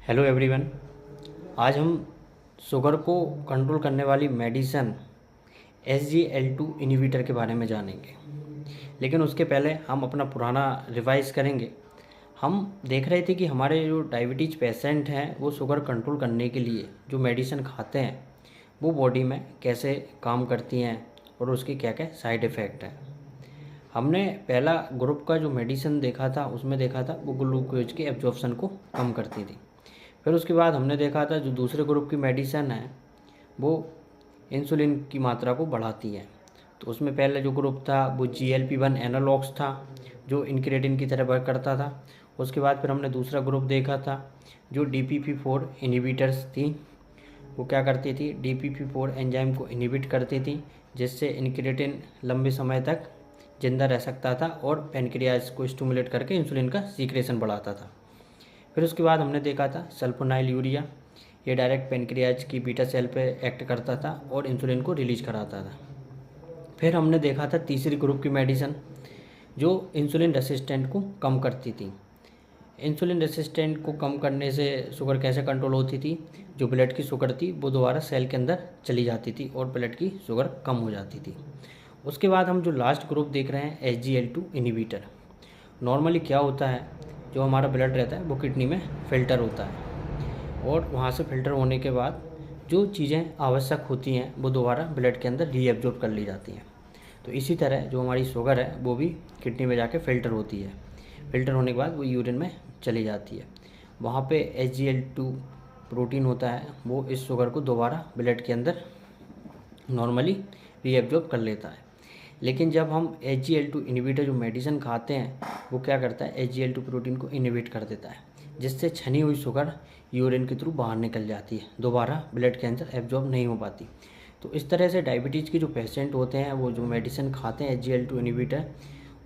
Hello everyone. आज हम sugar को कंट्रोल करने वाली मेडिसिन SGLT2 इनहिबिटर के बारे में जानेंगे। लेकिन उसके पहले हम अपना पुराना रिवाइज करेंगे। हम देख रहे थे कि हमारे जो डायबिटीज़ पेशेंट हैं वो शुगर कंट्रोल करने के लिए जो मेडिसिन खाते हैं वो बॉडी में कैसे काम करती हैं और उसके क्या क्या साइड इफ़ेक्ट हैं। हमने पहला ग्रुप का जो मेडिसिन देखा था उसमें देखा था वो ग्लूकोज के एब्जॉर्प्शन को कम करती थी। फिर उसके बाद हमने देखा था जो दूसरे ग्रुप की मेडिसिन है वो इंसुलिन की मात्रा को बढ़ाती है। तो उसमें पहले जो ग्रुप था वो GLP-1 एनालॉग्स था जो इंक्रेटिन की तरह वर्क करता था। उसके बाद फिर हमने दूसरा ग्रुप देखा था जो DPP-4 इनहिबिटर्स थी। वो क्या करती थी, DPP-4 एंजाइम को इनहिबिट करती थी जिससे इंक्रेटिन लंबे समय तक जिंदा रह सकता था और पेनक्रियाज को स्टिमुलेट करके इंसुलिन का सीक्रेशन बढ़ाता था। फिर उसके बाद हमने देखा था सल्फोनाइल यूरिया, ये डायरेक्ट पेनक्रियाज की बीटा सेल पे एक्ट करता था और इंसुलिन को रिलीज कराता था। फिर हमने देखा था तीसरी ग्रुप की मेडिसिन जो इंसुलिन रेसिस्टेंट को कम करती थी। इंसुलिन रेसिस्टेंट को कम करने से शुगर कैसे कंट्रोल होती थी, जो ब्लड की शुगर थी वो दोबारा सेल के अंदर चली जाती थी और ब्लड की शुगर कम हो जाती थी। उसके बाद हम जो लास्ट ग्रुप देख रहे हैं SGLT2 इनहिबिटर। नॉर्मली क्या होता है, जो हमारा ब्लड रहता है वो किडनी में फ़िल्टर होता है और वहाँ से फ़िल्टर होने के बाद जो चीज़ें आवश्यक होती हैं वो दोबारा ब्लड के अंदर रीएब्जॉर्ब कर ली जाती हैं। तो इसी तरह जो हमारी शुगर है वो भी किडनी में जाके फ़िल्टर होती है। फ़िल्टर होने के बाद वो यूरिन में चली जाती है। वहाँ पे SGLT2 प्रोटीन होता है, वो इस शुगर को दोबारा ब्लड के अंदर नॉर्मली रीएब्जॉर्ब कर लेता है। लेकिन जब हम SGLT2 इनहिबिटर जो मेडिसिन खाते हैं वो क्या करता है, SGLT2 प्रोटीन को इनहिबिट कर देता है जिससे छनी हुई शुगर यूरिन के थ्रू बाहर निकल जाती है, दोबारा ब्लड के अंदर एब्जॉर्ब नहीं हो पाती। तो इस तरह से डायबिटीज़ के जो पेशेंट होते हैं वो जो मेडिसिन खाते हैं SGLT2 इनहिबिटर,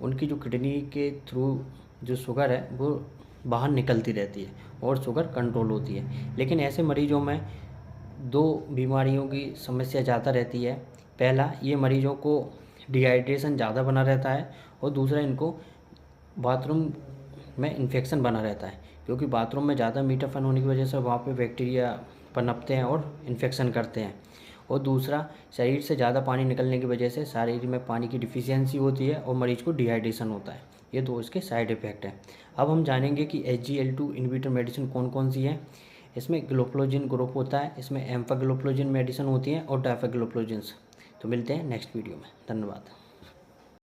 उनकी जो किडनी के थ्रू जो शुगर है वो बाहर निकलती रहती है और शुगर कंट्रोल होती है। लेकिन ऐसे मरीजों में दो बीमारियों की समस्या ज़्यादा रहती है। पहला, ये मरीजों को डिहाइड्रेशन ज़्यादा बना रहता है और दूसरा, इनको बाथरूम में इन्फेक्शन बना रहता है क्योंकि बाथरूम में ज़्यादा मीठापन होने की वजह से वहाँ पे बैक्टीरिया पनपते हैं और इन्फेक्शन करते हैं। और दूसरा, शरीर से ज़्यादा पानी निकलने की वजह से शरीर में पानी की डिफिशियंसी होती है और मरीज को डिहाइड्रेशन होता है। ये दो इसके साइड इफ़ेक्ट हैं। अब हम जानेंगे कि SGLT2 इनहिबिटर मेडिसिन कौन कौन सी है। इसमें ग्लोप्लोजिन ग्रुप होता है, इसमें एम्फाग्लोप्लोजिन मेडिसिन होती है और डायफाग्लोप्लोजिन्स। तो मिलते हैं नेक्स्ट वीडियो में। धन्यवाद।